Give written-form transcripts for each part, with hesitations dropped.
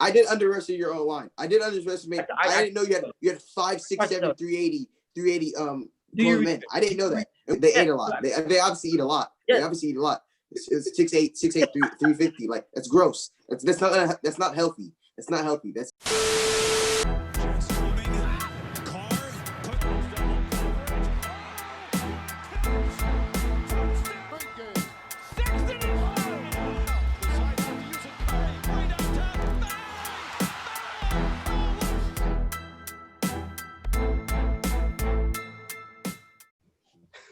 I did underestimate your own line. I did underestimate. I didn't know you had 5, 6, 7, 380 grown men. I didn't know that. They ate a lot. They obviously eat a lot. They obviously eat a lot. It's 6'8", 350. Like that's gross. That's not healthy. That's not healthy. That's.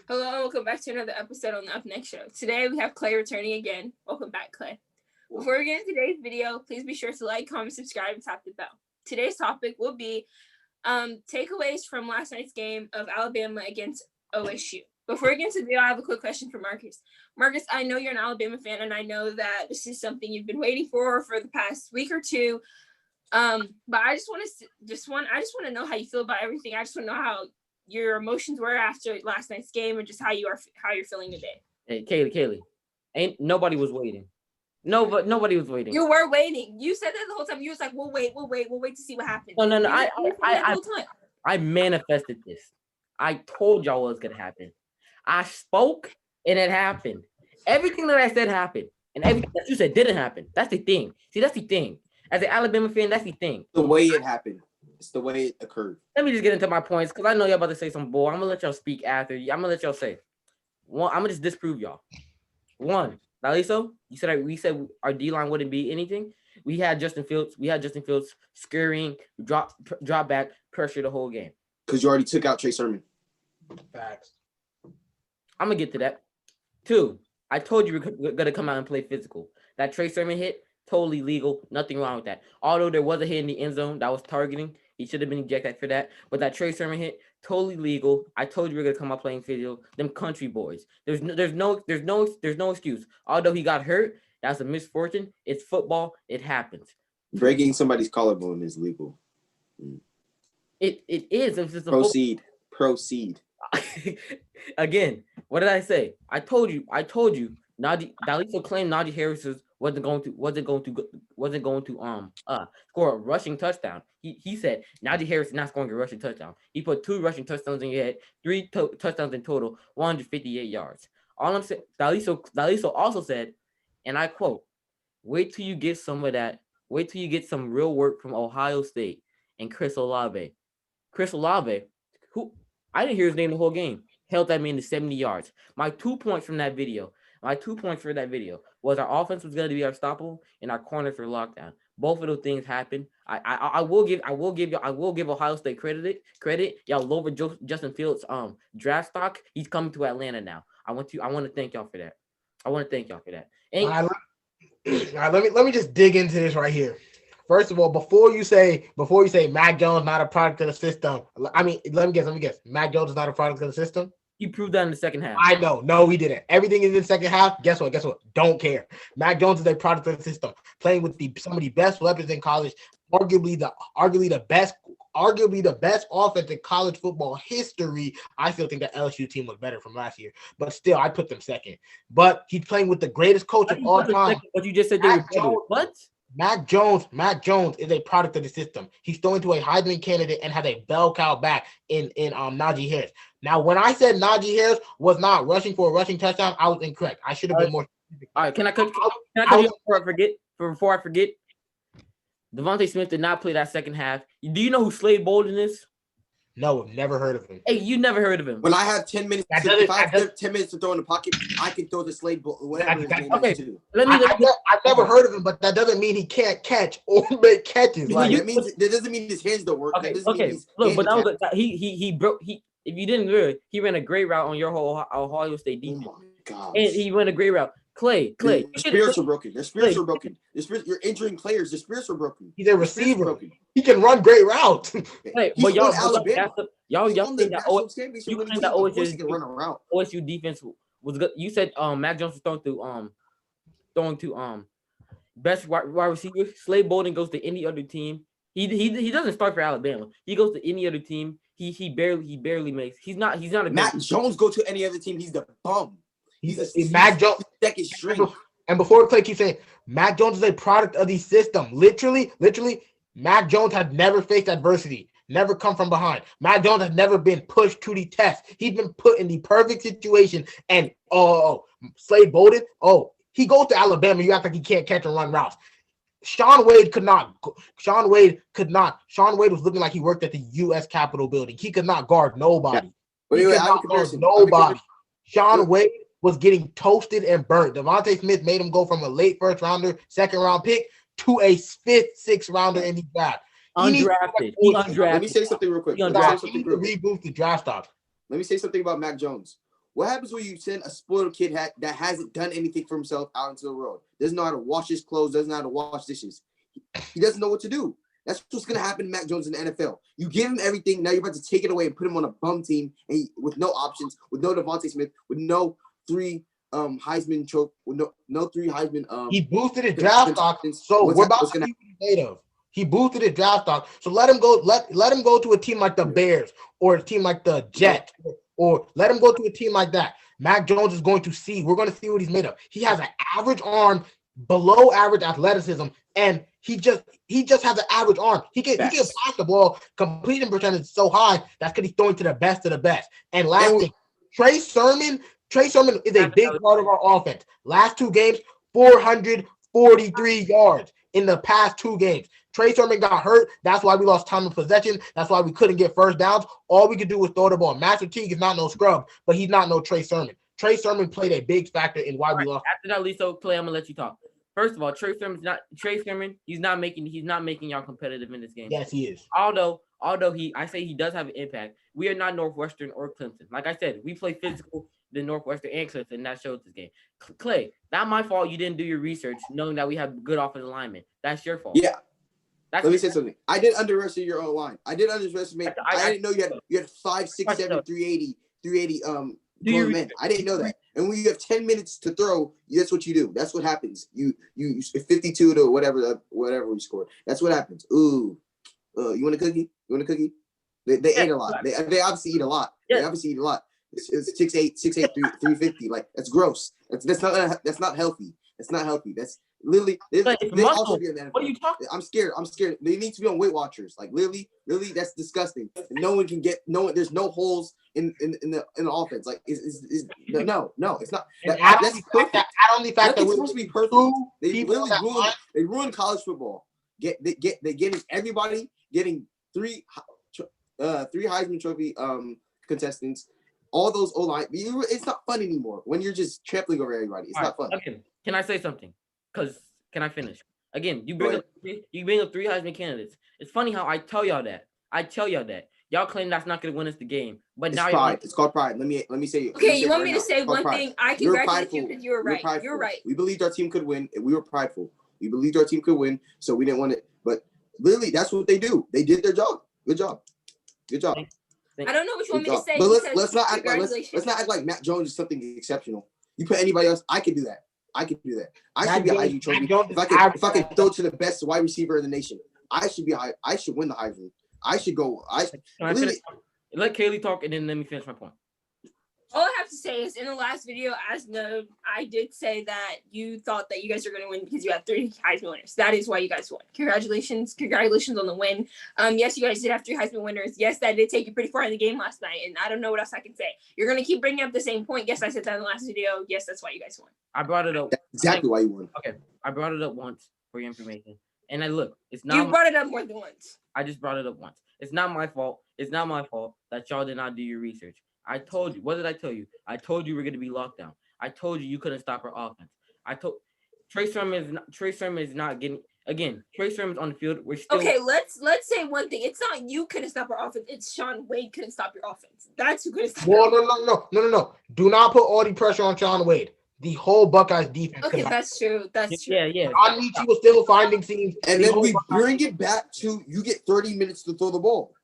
Hello and welcome back to another episode on the Up Next Show. Today we have Clay returning again. Welcome back, Clay. Before we get into today's video, please be sure to like, comment, subscribe, and tap the bell. Today's topic will be takeaways from last night's game of Alabama against OSU. Before we get into the video, I have a quick question for Marcus. Marcus, I know you're an Alabama fan, and I know that this is something you've been waiting for the past week or two. But I just want to know how you feel about everything. I just want to know how your emotions were after last night's game and just how you're feeling today. Hey, Kaylee, ain't nobody was waiting. Nobody was waiting. You were waiting. You said that the whole time. You was like, we'll wait to see what happens. No. I manifested this. I told y'all what was gonna happen. I spoke and it happened. Everything that I said happened, and everything that you said didn't happen. That's the thing. See, that's the thing. As an Alabama fan, that's the thing. The way it happened. It's the way it occurred. Let me just get into my points because I know y'all about to say some bull. I'm gonna let y'all speak after. I'm gonna let y'all say. One, I'm gonna just disprove y'all. One, Daliso, we said our D-line wouldn't be anything. We had Justin Fields scurrying, drop back, pressure the whole game. Because you already took out Trey Sermon. Facts. I'm gonna get to that. Two, I told you we're gonna come out and play physical. That Trey Sermon hit, totally legal, nothing wrong with that. Although there was a hit in the end zone that was targeting, he should have been ejected for that. But that Trey Sermon hit, totally legal. I told you we are gonna come out playing physical. Them country boys. There's no excuse. Although he got hurt, that's a misfortune. It's football. It happens. Breaking somebody's collarbone is legal. It is. It's just Proceed. Again, what did I say? I told you. Daliso claimed Najee Harris wasn't going to score a rushing touchdown. He said Najee Harris is not scoring a rushing touchdown. He put 2 rushing touchdowns in your head, 3 touchdowns in total, 158 yards. All I'm saying, Daliso also said, and I quote, "Wait till you get some of that. Wait till you get some real work from Ohio State and Chris Olave." Chris Olave, who I didn't hear his name the whole game, held that man to 70 yards. My 2 points for that video was our offense was going to be unstoppable and our corners were locked down. Both of those things happened. I will give Ohio State credit. Y'all lowered Justin Fields draft stock. He's coming to Atlanta now. I want to thank y'all for that. All right, let me just dig into this right here. First of all, before you say Mac Jones not a product of the system, I mean, let me guess. Mac Jones is not a product of the system. You proved that in the second half. I know. No, we didn't. Everything is in the second half. Guess what? Don't care. Mac Jones is a product of the system, playing with some of the best weapons in college, arguably the best offense in college football history. I still think that LSU team was better from last year, but still, I put them second. But he's playing with the greatest coach of all time. But you just said they were better. What? Mac Jones is a product of the system. He's throwing to a Heisman candidate and has a bell cow back in Najee Harris. Now, when I said Najee Harris was not rushing for a rushing touchdown, I was incorrect. I should have been more specific. All right, can I cut you before I forget? Devontae Smith did not play that second half. Do you know who Slade Bolden is? No, I've never heard of him. Hey, you never heard of him. When I have 10 minutes, if I have 10 minutes to throw in the pocket, I can throw the Slade Bolden, whatever his name is, too. I've never heard of him, but that doesn't mean he can't catch or make catches. That doesn't mean his hands don't work. Okay. Look, but that was he broke. If you didn't hear it, he ran a great route on your whole Ohio State defense. Oh my God! And he ran a great route. Clay. Their spirits are broken. You're injuring players. Their spirits are broken. He's a receiver. He can run great routes. Hey, but y'all think that OSU can run a route. OSU defense was good. You said Mac Jones was throwing to best wide receiver. Slade Bolden goes to any other team. He doesn't start for Alabama. He goes to any other team. He barely makes. He's not a Mac Jones go to any other team. He's the bum. He's Mac Jones second string. And before Clay keeps saying, Mac Jones is a product of the system. Literally, Mac Jones has never faced adversity, never come from behind. Mac Jones has never been pushed to the test. He's been put in the perfect situation. And Slade Bolden, he goes to Alabama. You act like he can't catch and run routes. Sean Wade could not. Sean Wade was looking like he worked at the U.S. Capitol building. He could not guard nobody. Wait, He could not guard nobody. Sean Wade was getting toasted and burnt. Devontae Smith made him go from a late first rounder, second round pick to a fifth, sixth rounder in the draft. Undrafted. Let me say something real quick. He reboot the draft stock. Let me say something about Mac Jones. What happens when you send a spoiled kid that hasn't done anything for himself out into the world? Doesn't know how to wash his clothes, doesn't know how to wash dishes. He doesn't know what to do. That's what's going to happen to Mac Jones in the NFL. You give him everything, now you're about to take it away and put him on a bum team and with no options, with no Devontae Smith, with no three Heisman trophy, with no three Heisman. He boosted his draft stock, so we're about to see what he's made of. He boosted his draft stock, so let him go. Let him go to a team like the Bears or a team like the Jets, or let him go to a team like that. Mac Jones is going to see. We're going to see what he's made of. He has an average arm, below average athleticism, and he just has an average arm. He can pass the ball. Completion percentage is so high. That's because he's throwing to the best of the best. And last thing, Trey Sermon is a big part of our offense. Last 2 games, 443 yards in the past 2 games. Trey Sermon got hurt. That's why we lost time of possession. That's why we couldn't get first downs. All we could do was throw the ball. Master Teague is not no scrub, but he's not no Trey Sermon. Trey Sermon played a big factor in why we lost. After that, Lisa, Clay, I'm gonna let you talk. First of all, Trey Sermon. He's not making y'all competitive in this game. Yes, he is. Although I say he does have an impact. We are not Northwestern or Clemson. Like I said, we play physical than Northwestern and Clemson, and that shows this game. Clay, not my fault. You didn't do your research, knowing that we have good offensive linemen. That's your fault. Yeah. Let me say something. I did underestimate your own line. I did underestimate. I didn't know you had 5, 6, 7, 380 grown men. I didn't know that. And when you have 10 minutes to throw, that's what you do. That's what happens. You 52 to whatever we scored. That's what happens. Ooh, you want a cookie? They ate a lot. They obviously eat a lot. Yeah. They obviously eat a lot. It's 6'8", 350. Like that's gross. That's not healthy. That's not healthy. That's literally they also be in the NFL. What are you talking? I'm scared. They need to be on Weight Watchers. Like literally, that's disgusting. No one can get there's no holes in the offense. Like no, it's not. That's perfect. Only fact that we're supposed to be perfect. They literally ruined college football. They getting everybody getting three Heisman Trophy contestants. All those O-line, it's not fun anymore when you're just trampling over everybody. It's not fun. Okay. Can I say something? Can I finish? Again, you bring up 3 Heisman candidates. It's funny how I tell y'all that. Y'all claim that's not going to win us the game, but now pride. It's called pride. Let me say. Okay, you want me to say one thing? I congratulate you because you were right. You're right. We believed our team could win, and we were prideful. We believed our team could win, so we didn't want it. But literally, that's what they do. They did their job. Good job. I don't know what you want me to say. But let's not act like Mac Jones is something exceptional. You put anybody else, I could do that. I should be a Heisman Trophy. If I could throw to the best wide receiver in the nation, I should win the Heisman. I should go. Let Kaylee talk and then let me finish my point. All I have to say is in the last video, as noted, I did say that you thought that you guys are going to win because you had 3 Heisman winners. That is why you guys won. Congratulations on the win. Yes, you guys did have 3 Heisman winners. Yes, that did take you pretty far in the game last night, and I don't know what else I can say. You're going to keep bringing up the same point. Yes, I said that in the last video. Yes, that's why you guys won. I brought it up. That's exactly why you won. Okay, I brought it up once for your information. And it's not. You brought it up more than once. I just brought it up once. It's not my fault. It's not my fault that y'all did not do your research. I told you. What did I tell you? I told you we're going to be locked down. I told you couldn't stop our offense. I told Trey Sermon is not getting. Again, Trey Sermon's on the field. We're still okay. Let's say one thing. It's not you couldn't stop our offense. It's Sean Wade couldn't stop your offense. That's who couldn't stop. No. Do not put all the pressure on Sean Wade. The whole Buckeyes defense. Okay, that's true. That's true. Yeah. Amici was still finding seams. And then we bring it back to you get 30 minutes to throw the ball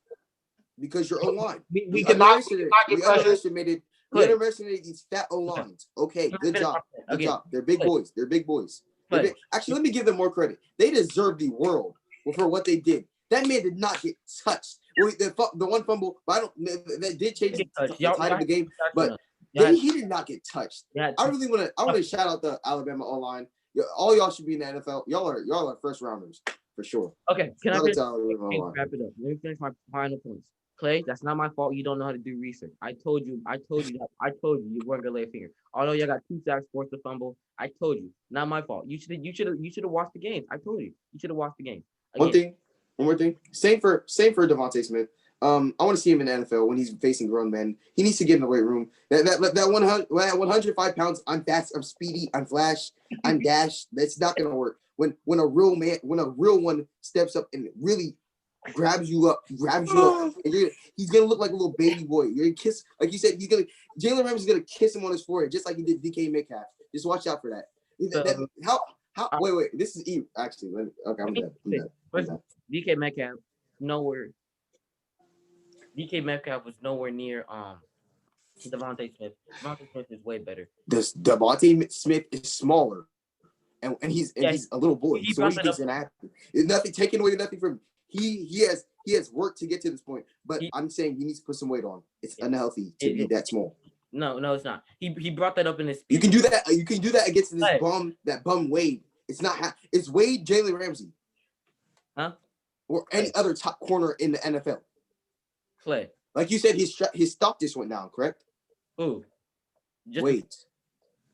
because you're O-line. We underestimated these fat O-lines. Okay, good job. They're big boys. Actually, let me give them more credit. They deserve the world for what they did. That man did not get touched. The one fumble, but that did change the tide of the game. But he did not get touched. I really want to shout out the Alabama O-line. all y'all should be in the NFL. Y'all are first rounders for sure. Okay, can I finish? Wrap it up? Let me finish my final points. Clay, that's not my fault. You don't know how to do research. I told you you weren't gonna lay a finger. Although y'all got 2 sacks, forced a fumble. I told you, not my fault. You should have watched the game. I told you should have watched the game. One more thing. Same for Devontae Smith. I want to see him in the NFL when he's facing grown men. He needs to get in the weight room. That 105 pounds. I'm fast. I'm speedy. I'm flash. I'm dash. That's not gonna work. When a real one steps up and really grabs you up, and he's gonna look like a little baby boy. You're gonna kiss, like you said, Jalen Ramsey's gonna kiss him on his forehead, just like he did DK Metcalf. Just watch out for that. Wait, this is actually. I'm done. DK Metcalf, nowhere. DK Metcalf was nowhere near Devontae Smith. Devontae Smith is way better. Devontae Smith is smaller, and he's a little boy. So what do you think's gonna happen? There's nothing taking away nothing from him. He has work to get to this point, but I'm saying he needs to put some weight on. It's unhealthy to be that small. No, it's not. He brought that up in his speech. You can do that. You can do that against this bum Wade. It's not. It's Wade, Jalen Ramsey, or any other top corner in the NFL. Clay, like you said, his stock just went down. Correct? Who? Wade.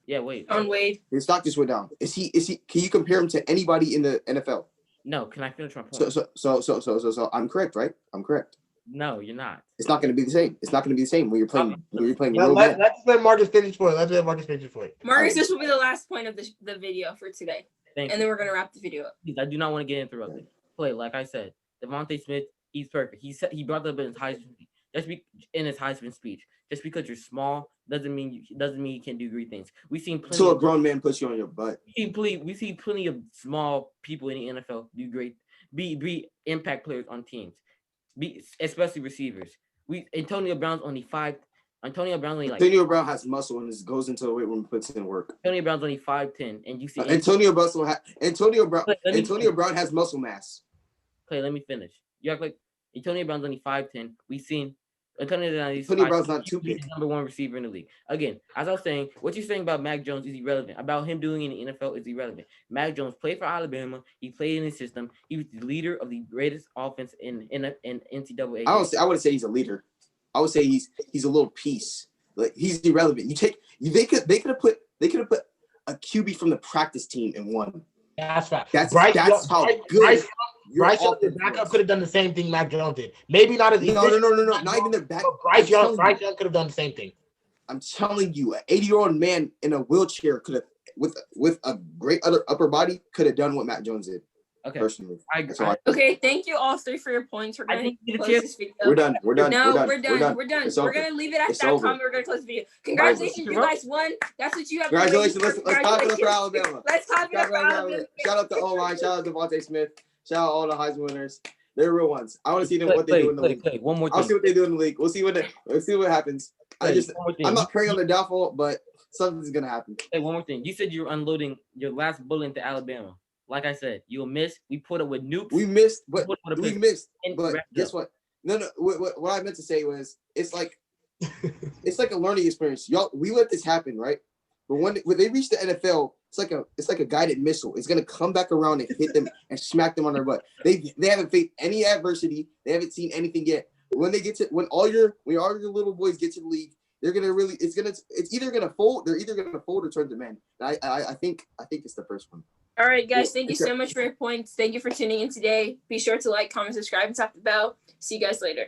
Yeah, Wade. On Wade. His stock just went down. Is he? Can you compare him to anybody in the NFL? No, can I finish my point? So I'm correct, right? I'm correct. No, you're not. It's not going to be the same. It's not going to be the same when you're playing. Let's let Marcus finish for it. Marcus, this will be the last point of the video for today, and then we're gonna wrap the video up. I do not want to get interrupted. Play, like I said, Devontae Smith, he's perfect. He brought that up in his Heisman speech. Just because you're small doesn't mean you can do great things. We've seen plenty. So a grown man puts you on your butt. We see plenty of small people in the NFL do great, be impact players on teams, especially receivers. Antonio Brown's only 5. Antonio Brown has muscle and goes into the weight room and puts in work. Antonio Brown's only 5'10", and you see Antonio Brown has muscle mass. Okay, let me finish. You act like Antonio Brown's only 5'10". We've seen Antonio Brown's not too big. He's the number 1 receiver in the league. Again, as I was saying, what you're saying about Mac Jones is irrelevant. About him doing in the NFL is irrelevant. Mac Jones played for Alabama. He played in the system. He was the leader of the greatest offense in NCAA. I wouldn't say he's a leader. I would say he's a little piece. Like he's irrelevant. They could have put a QB from the practice team and won. That's right. That's how good. Bryce Young, the backup, could have done the same thing Mac Jones did. Maybe not as no. Not even the back. Bryce Young could have done the same thing. I'm telling you, an 80-year-old man in a wheelchair could have, with a great upper body, could have done what Mac Jones did. Okay. Personally. Okay, thank you all 3 for your points. We're gonna close this video. We're done. We're done. We're done. We're gonna leave it at that time. We're gonna close the video. Congratulations, you guys won. That's what you have. Congratulations. Let's clap it up for Alabama. Let's clap it up for Alabama. Shout out to O-line. Shout out to Devontae Smith. Shout out all the Heisman winners. They're real ones. I want to see them what they do in the league. One more thing. I'll see what they do in the league. We'll see what happens. I'm not praying on their downfall, but something's gonna happen. Hey, one more thing. You said you were unloading your last bullet into Alabama. Like I said, you'll miss. We put it with nukes. We missed, but guess what? No. What I meant to say was, it's like a learning experience. Y'all, we let this happen, right? But when they reach the NFL, it's like a guided missile. It's gonna come back around and hit them and smack them on their butt. They haven't faced any adversity. They haven't seen anything yet. When all your little boys get to the league, they're gonna really. It's either gonna fold. They're either gonna fold or turn to men. I think it's the first one. All right, guys. Thank you so much for your points. Thank you for tuning in today. Be sure to like, comment, subscribe, and tap the bell. See you guys later.